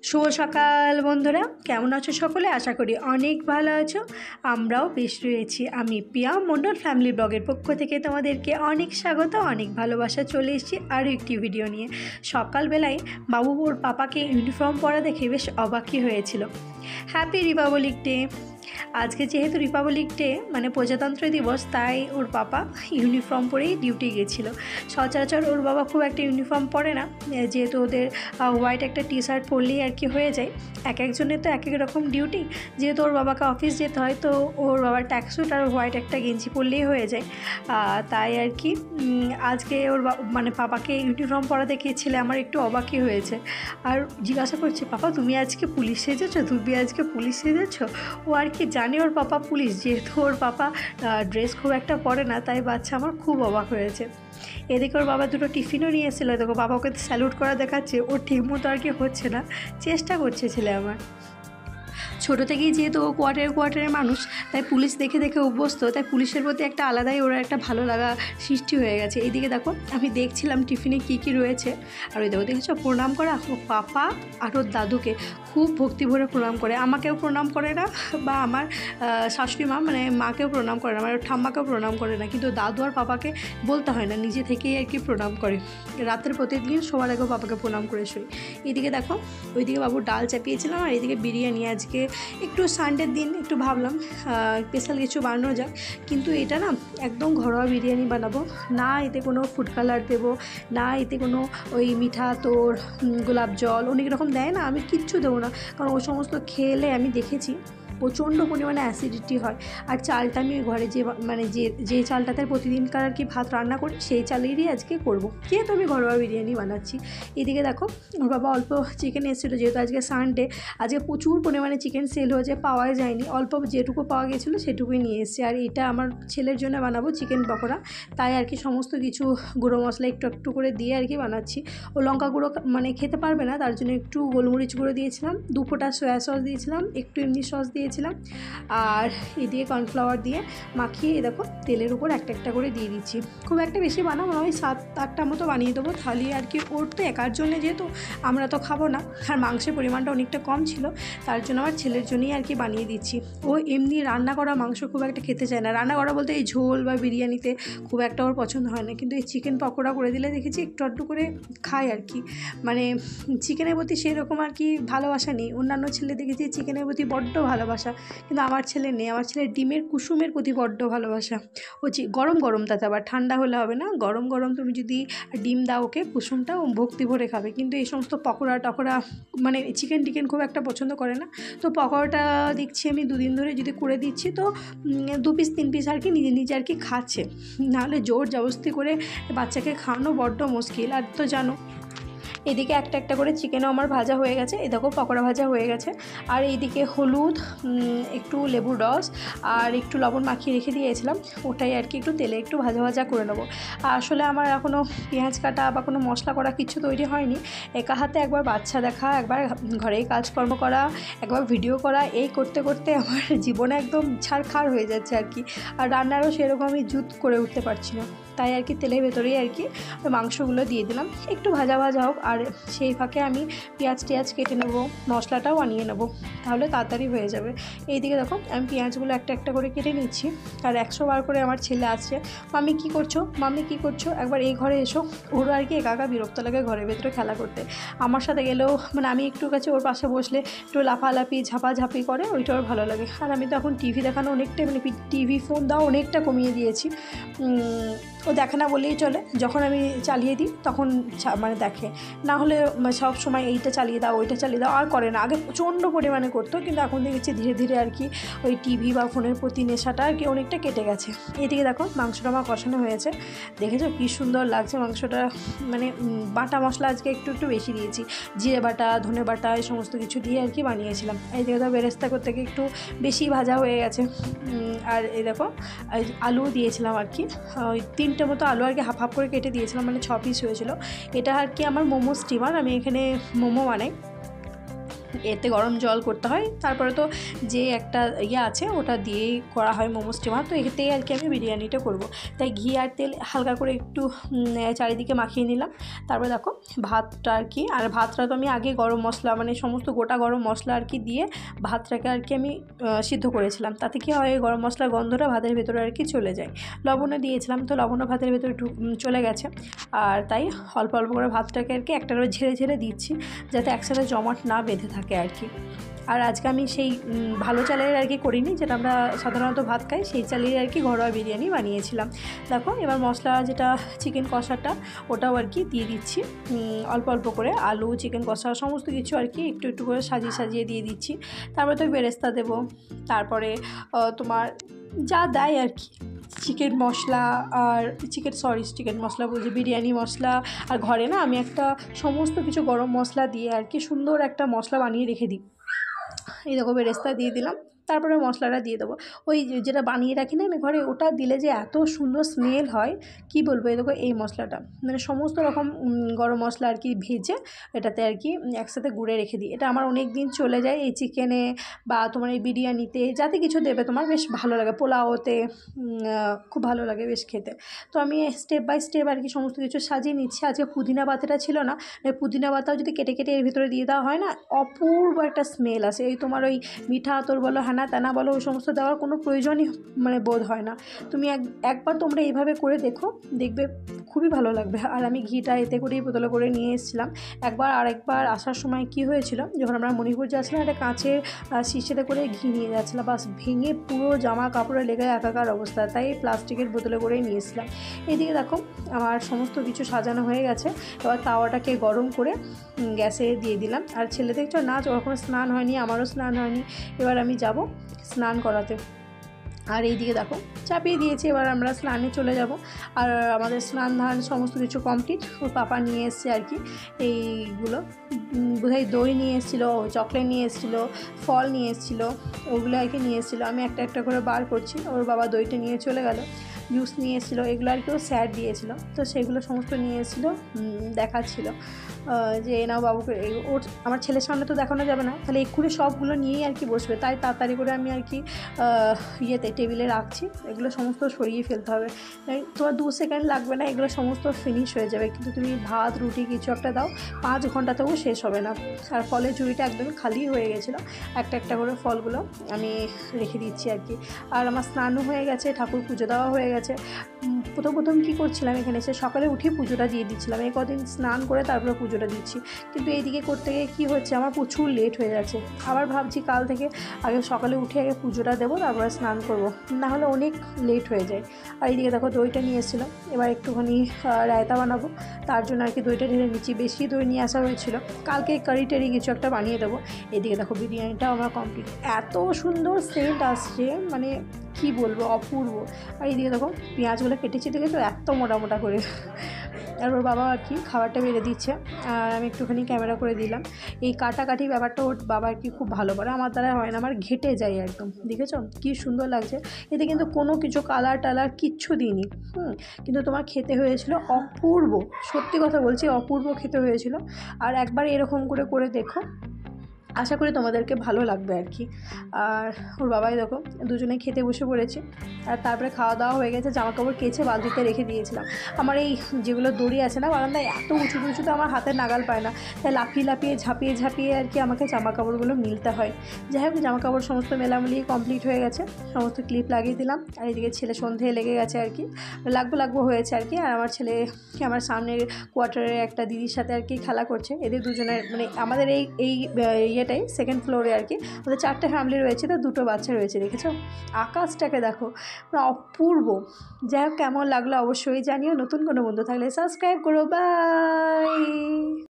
শুভ সকাল বন্ধুরা, কেমন আছো সকলে? আশা করি অনেক ভালো আছো। আমরাও বেশ রয়েছি। আমি পিয়া মণ্ডল ফ্যামিলি ব্লগের পক্ষ থেকে তোমাদেরকে অনেক স্বাগত, অনেক ভালোবাসা। চলে এসেছি আরও একটি ভিডিও নিয়ে। সকালবেলায় বাবু ওর পাপাকে ইউনিফর্ম পরা দেখে বেশ অবাকই হয়েছিল। Happy Republic day. আজকে যেহেতু রিপাবলিক ডে মানে প্রজাতন্ত্র দিবস, তাই ওর পাপা ইউনিফর্ম পরেই ডিউটি গেছিলো। সচরাচর ওর বাবা খুব একটা ইউনিফর্ম পরে না, যেহেতু ওদের হোয়াইট একটা টি শার্ট পরলেই আর কি হয়ে যায়। এক একজনের তো এক এক রকম ডিউটি। যেহেতু ওর বাবাকে অফিস যেতে হয়, তো ওর বাবার ট্যাক্সুট আর হোয়াইট একটা গেঞ্জি পরলেই হয়ে যায়। তাই আর কি আজকে ওর মানে পাপাকে ইউনিফর্ম পরা দেখে ছেলে আমার একটু অবাকই হয়েছে। আর জিজ্ঞাসা করছে, পাপা তুমি আজকে পুলিশ সেজেছো? তুমি আজকে পুলিশ সেজেছো? ও আর কি জানে ওর পাপা পুলিশ, যেহেতু ওর পাপা ড্রেস খুব একটা পরে না, তাই বাচ্চা আমার খুব অবাক হয়েছে। এদিকে ওর বাবা দুটো টিফিনও নিয়ে এসেছিলো। দেখো বাবাকে স্যালুট করা দেখাচ্ছে, ওর ঠিক মতো আর কি হচ্ছে না, চেষ্টা করছে ছেলে আমার। ছোটো থেকেই যেহেতু ও কোয়ার্টারের মানুষ, তাই পুলিশ দেখে দেখে অভ্যস্ত, তাই পুলিশের প্রতি একটা আলাদাই ওরা একটা ভালো লাগা সৃষ্টি হয়ে গেছে। এইদিকে দেখো আমি দেখছিলাম টিফিনে কী কী রয়েছে। আর ওই দেখো দেখেছো প্রণাম করা, ও পাপা আর ওর দাদুকে খুব ভক্তি ভরে প্রণাম করে। আমাকেও প্রণাম করে না, বা আমার শাশুড়ি মা মানে মাকেও প্রণাম করে না, আমার ঠাম্মাকেও প্রণাম করে না, কিন্তু দাদু আর পাপাকে বলতে হয় না, নিজে থেকেই আর কি প্রণাম করে। রাতের প্রতিদিন সবার আগেও পাপাকে প্রণাম করে শুই। এইদিকে দেখো ওইদিকে বাবু ডাল চাপিয়েছিলাম, আর এইদিকে বিরিয়ানি। আজকে একটু সানডের দিন একটু ভাবলাম স্পেশাল কিছু বানানো যাক, কিন্তু এটা না একদম ঘরোয়া বিরিয়ানি বানাবো না। এতে কোনো ফুড কালার দেবো না, এতে কোনো ওই মিঠা তোর গোলাপ জল অনেক রকম দেয় না, আমি কিচ্ছু দেবো না। কারণ ওই সমস্ত খেলে আমি দেখেছি প্রচণ্ড পরিমাণে অ্যাসিডিটি হয়। আর চালটা আমি ঘরে যে চালটাতে প্রতিদিনকার আর কি ভাত রান্না করি, সেই চালেরই আজকে করবো, যেহেতু আমি ঘরোয়া বিরিয়ানি বানাচ্ছি। এদিকে দেখো ওর বাবা অল্প চিকেন এসেছিলো, যেহেতু আজকে সানডে, আজকে প্রচুর পরিমাণে চিকেন সেল হয়েছে, পাওয়াই যায়নি। অল্প যেটুকু পাওয়া গেছিলো সেটুকুই নিয়ে এসেছি। আর এটা আমার ছেলের জন্য বানাবো চিকেন পকোড়া, তাই আর কি সমস্ত কিছু গুঁড়ো মশলা একটু একটু করে দিয়ে আর কি বানাচ্ছি। ও লঙ্কা গুঁড়ো মানে খেতে পারবে না, তার জন্য একটু গোলমরিচ গুঁড়ো দিয়েছিলাম, 2 ফোঁটা সয়া সস দিয়েছিলাম, একটু এমনি সস দিয়েছিলাম, আর এদিকে কর্নফ্লাওয়ার দিয়ে মাখিয়ে দেখো তেলের উপর একটা একটা করে দিয়ে দিচ্ছি। খুব একটা বেশি বানাবো না, ওই 7-8টা মতো বানিয়ে দেবো থালি আর কি। ওর তো একার জন্য, যেহেতু আমরা তো খাবো না, আর মাংসের পরিমাণটা অনেকটা কম ছিল, তার জন্য আমার ছেলের জন্যই আর কি বানিয়ে দিচ্ছি। ও এমনি রান্না করা মাংস খুব একটা খেতে চায় না, রান্না করা বলতে এই ঝোল বা বিরিয়ানিতে খুব একটা ওর পছন্দ হয় না, কিন্তু এই চিকেন পকোড়া করে দিলে দেখেছি একটু আধটু করে খায় আর কি। মানে চিকেনের প্রতি সেরকম আর কি ভালোবাসা নেই। অন্যান্য ছেলে দেখেছি চিকেনের প্রতি বড্ড ভালোবাসা, কিন্তু আমার ছেলে নেই। আমার ছেলের ডিমের কুসুমের প্রতি বড্ড ভালোবাসা। ও গরম গরম, তাতে আবার ঠান্ডা হলে হবে না, গরম গরম তুমি যদি ডিম দাও ওকে, কুসুমটা ও ভক্তি ভরে খাবে। কিন্তু এই সমস্ত পকোড়া টকোড়া মানে চিকেন টিকেন খুব একটা পছন্দ করে না। তো পকোড়াটা দেখছি আমি 2 দিন ধরে যদি করে দিচ্ছি, তো 2 পিস 3 পিস আর কি নিজে নিজে আর কি খাচ্ছে। নাহলে জোর জবরদস্তি করে বাচ্চাকে খাওয়ানো বড্ড মুশকিল। আর তো জানো এদিকে একটা একটা করে চিকেনও আমার ভাজা হয়ে গেছে, এই দেখো পকোড়া ভাজা হয়ে গেছে। আর এইদিকে হলুদ, একটু লেবুর রস আর একটু লবণ মাখিয়ে রেখে দিয়েছিলাম, ওটাই আর কি একটু তেলে একটু ভাজা ভাজা করে নেবো। আসলে আমার এখনও পেঁয়াজ কাটা বা কোনো মশলা করা কিছু তৈরি হয়নি। একা হাতে একবার বাচ্চা দেখা, একবার ঘরেই কাজকর্ম করা, একবার ভিডিও করা, এই করতে করতে আমার জীবনে একদম ছাড়খাড় হয়ে যাচ্ছে আর কি। আর রান্নারও সেরকম আমি জুত করে উঠতে পারছি না, তাই আর কি তেলের ভেতরেই আর কি মাংসগুলো দিয়ে দিলাম, একটু ভাজা ভাজা হোক। আর সেই ফাঁকে আমি পেঁয়াজ টেয়াজ কেটে নেবো, মশলাটাও আনিয়ে নেবো, তাহলে তাড়াতাড়ি হয়ে যাবে। এইদিকে দেখো আমি পেঁয়াজগুলো একটা একটা করে কেটে নিচ্ছি। আর 100 বার করে আমার ছেলে আসছে, মাম্মি কী করছো, মাম্মি কী করছো, একবার এই ঘরে এসো। ওরও আর কি একা একা বিরক্ত লাগে ঘরের ভেতরে খেলা করতে। আমার সাথে গেলেও মানে আমি একটু কাছে ওর পাশে বসলে একটু লাফালাফি ঝাপাঝাপি করে, ওইটা ওর ভালো লাগে। আর আমি তো এখন টিভি দেখানো অনেকটা মানে টিভি ফোন দাও অনেকটা কমিয়ে দিয়েছি। ও দেখে না বললেই চলে, যখন আমি চালিয়ে দিই তখন মানে দেখে, না হলে সব সময় এইটা চালিয়ে দাও ওইটা চালিয়ে দাও আর করে না। আগে প্রচণ্ড পরিমাণে করতো, কিন্তু এখন দেখেছি ধীরে ধীরে আর কি ওই টিভি বা ফোনের প্রতি নেশাটা আর কি অনেকটা কেটে গেছে। এদিকে দেখো মাংসটা আমার কষানো হয়েছে, দেখেছো কী সুন্দর লাগছে মাংসটা। মানে বাটা মশলা আজকে একটু একটু বেশি দিয়েছি, জিরে বাটা ধনে বাটা এই সমস্ত কিছু দিয়ে আর কি বানিয়েছিলাম। এইদিকে তো বেরেস্তা করতে গিয়ে একটু বেশি ভাজা হয়ে গেছে। আর এই দেখো আলু দিয়েছিলাম আর কি, ওই 3টে মতো আলু আর কি হাফ হাফ করে কেটে দিয়েছিলাম, মানে 6 পিস হয়েছিল। এটা আর কি আমার মোমো স্টিমার, আমি এখানে মোমো বানাই। এতে গরম জল করতে হয়, তারপরে তো যে একটা ইয়ে আছে ওটা দিয়েই করা হয় মোমো স্টিমার। তো এতেই আর কি আমি বিরিয়ানিটা করব। তাই ঘি আর তেল হালকা করে একটু চারিদিকে মাখিয়ে নিলাম। তারপরে দেখো ভাতটা আর কি, আর ভাতটা তো আমি আগে গরম মশলা মানে সমস্ত গোটা গরম মশলা আর কি দিয়ে ভাতটাকে আর কি আমি সিদ্ধ করেছিলাম। তাতে কি হয়, গরম মশলার গন্ধটা ভাতের ভেতরে আর কি চলে যায়। লবণও দিয়েছিলাম, তো লবণও ভাতের ভেতরে চলে গেছে। আর তাই অল্প অল্প করে ভাতটাকে আর কি একটা করে ঝেড়ে ঝেড়ে দিচ্ছি, যাতে একসাথে জমাট না বেঁধে থাকে আর কি। আর আজকে আমি সেই ভালো চালের আর কি করিনি, যেটা আমরা সাধারণত ভাত খাই, সেই চালের আর কি ঘরোয়া বিরিয়ানি বানিয়েছিলাম। দেখো এবার মশলা যেটা চিকেন কষাটা ওটাও আর কি দিয়ে দিচ্ছি অল্প অল্প করে, আলু চিকেন কষা সমস্ত কিছু আর কি একটু একটু করে সাজিয়ে সাজিয়ে দিয়ে দিচ্ছি। তারপরে তো বেরেস্তা দেবো, তারপরে তোমার যা দেয় আর কি চিকেন মশলা আর চিকেন মশলা বলছি, বিরিয়ানি মশলা। আর ঘরে না আমি একটা সমস্ত কিছু গরম মশলা দিয়ে আর কি সুন্দর একটা মশলা বানিয়ে রেখে দিই। এই দেখো বেরেস্তা দিয়ে দিলাম, তারপরে মশলাটা দিয়ে দেবো। ওই যেটা বানিয়ে রাখি না আমি ঘরে, ওটা দিলে যে এত সুন্দর স্মেল হয় কি বলবো। এই দেখো এই মশলাটা মানে সমস্ত রকম গরম মশলা আর কি ভেজে এটাতে আর কি একসাথে গুঁড়ে রেখে দিই। এটা আমার অনেক দিন চলে যায় এই চিকেনে বা তোমার এই বিরিয়ানিতে, যাতে কিছু দেবে তোমার বেশ ভালো লাগে, পোলাওতে খুব ভালো লাগে বেশ খেতে। তো আমি স্টেপ বাই স্টেপ আর কি সমস্ত কিছু সাজিয়ে নিচ্ছি। আজকে পুদিনা পাতাটা ছিল না, পুদিনা পাতাও যদি কেটে কেটে এর ভিতরে দিয়ে দেওয়া হয় না, অপূর্ব একটা স্মেল আসে। এই তোমার ওই মিঠা আতর বলো হ্যানা ত্যানা বলো, ওই সমস্ত দেওয়ার কোনো প্রয়োজনই মানে বোধ হয় না। তুমি একবার তোমরা এইভাবে করে দেখো, দেখবে খুবই ভালো লাগবে। আর আমি ঘিটা এতে করেই বোতলে করে নিয়ে এসেছিলাম। আরেকবার আসার সময় কি হয়েছিল, যখন আমরা মণিপুর যাচ্ছিলাম একটা কাঁচের শিশিতে করে ঘি নিয়ে যাচ্ছিলাম, বাস ভেঙে পুরো জামা কাপড়ে লেগে একাকার অবস্থা, তাই প্লাস্টিকের বোতলে করেই নিয়ে এসেছিলাম। এইদিকে দেখো আমার সমস্ত কিছু সাজানো হয়ে গেছে। এবার তাওয়াটাকে গরম করে গ্যাসে দিয়ে দিলাম। আর ছেলে দেখছো না, ওরকম স্নান হয়নি, আমারও স্নান হয়নি। এবার আমি যাব স্নান করাতে। আর এইদিকে দেখো চাপিয়ে দিয়েছি, এবার আমরা স্নানে চলে যাব। আর আমাদের স্নান ধান সমস্ত কিছু কমপ্লিট। ওর পাপা নিয়ে এসছে আর কি এইগুলো, বোধহয় দই নিয়ে এসেছিলো, চকলেট নিয়ে এসেছিলো, ফল নিয়ে এসেছিলো, ওগুলো আর কি নিয়ে এসেছিলো। আমি একটা একটা করে বার করছি। ওর বাবা দইটা নিয়ে চলে গেল। জুস নিয়ে এসেছিলো, এগুলো আর কি ও স্যার দিয়েছিলো, তো সেগুলো সমস্ত নিয়ে এসেছিলো, দেখাচ্ছিলো যে এ নাও বাবুকে। ওর আমার ছেলের সামনে তো দেখানো যাবে না, তাহলে এক্ষুনি সবগুলো নিয়েই আর কি বসবে, তাই তাড়াতাড়ি করে আমি আর কি টেবিলে রাখছি। এগুলো সমস্ত সরিয়ে ফেলতে হবে, তোমার 2 সেকেন্ড লাগবে না, এগুলো সমস্ত ফিনিশ হয়ে যাবে। কিন্তু তুমি ভাত রুটি কিছু একটা দাও, 5 ঘন্টাতেও শেষ হবে না। আর ফলের ঝুড়িটা একদম খালি হয়ে গেছিলো, একটা একটা করে ফলগুলো আমি রেখে দিচ্ছি আর কি। আর আমার স্নানও হয়ে গেছে, ঠাকুর পুজো দেওয়া হয়ে গেছে। প্রথম কী করছিলাম, এখানে এসে সকালে উঠে পুজোটা দিয়ে দিচ্ছিলাম। এই কদিন স্নান করে তারপরে পুজোটা দিচ্ছি, কিন্তু এইদিকে করতে গিয়ে কী হচ্ছে, আমার প্রচুর লেট হয়ে যাচ্ছে। আবার ভাবছি কাল থেকে আগে সকালে উঠে আগে পুজোটা দেবো, তারপরে স্নান করবো, না হলে অনেক লেট হয়ে যায়। আর এইদিকে দেখো দইটা নিয়ে এসেছিলাম, এবার একটুখানি রায়তা বানাবো, তার জন্য আর কি দইটা ঢেলে নিচ্ছি। বেশি দই নিয়ে আসা হয়েছিল, কালকে কারি টারি কিছু একটা বানিয়ে দেবো। এদিকে দেখো বিরিয়ানিটাও আমার কমপ্লিট, এত সুন্দর সেন্ট আসছে মানে কি বলবো, অপূর্ব। আর এইদিকে দেখো পেঁয়াজগুলো কেটেছি দেখেছো এত মোটা মোটা করে। আর ওর বাবা আর কি খাবারটা বেড়ে দিচ্ছে, আর আমি একটুখানি ক্যামেরা করে দিলাম। এই কাটাকাটি ব্যাপারটা ওর বাবা আর কি খুব ভালো করে, আমার দ্বারা হয় না, আমার ঘেটে যায় একদম। দেখেছো কি সুন্দর লাগছে, এতে কিন্তু কোনো কিছু কালার টালার কিচ্ছু দিইনি। কিন্তু তোমার খেতে হয়েছিল অপূর্ব, সত্যি কথা বলছি অপূর্ব খেতে হয়েছিল। আর একবার এরকম করে করে দেখো, আশা করি তোমাদেরকে ভালো লাগবে আর কি। আর ওর বাবাই দেখো দুজনে খেতে বসে পড়েছে। আর তারপরে খাওয়া দাওয়া হয়ে গেছে, জামাকাপড় কেচে বালতিতে রেখে দিয়েছিলাম। আমার এই যেগুলো দড়ি আছে না বারান্দায়, এত উঁচু উঁচুতে আমার হাতের নাগাল পায় না, তাই লাফিয়ে লাফিয়ে ঝাঁপিয়ে ঝাঁপিয়ে আর কি আমাকে জামাকাপড়গুলো মিলতে হয়। যাই হোক জামাকাপড় সমস্ত মেলামেলি কমপ্লিট হয়ে গেছে, সমস্ত ক্লিপ লাগিয়ে দিলাম। আর এদিকে ছেলে সন্ধে লেগে গেছে আর কি, লাগবো হয়েছে আর কি। আর আমার ছেলে আমার সামনের কোয়ার্টারের একটা দিদির সাথে আর কি খেলা করছে। এদের দুজনের মানে আমাদের এই ইয়েটাই সেকেন্ড ফ্লোরে আর কি, ওদের 4টে ফ্যামিলি রয়েছে, তো 2টো বাচ্চা রয়েছে। দেখেছো আকাশটাকে দেখো, অপূর্ব। যাই হোক কেমন লাগলো অবশ্যই জানিও, নতুন কোনো বন্ধু থাকলে সাবস্ক্রাইব করো, বাই।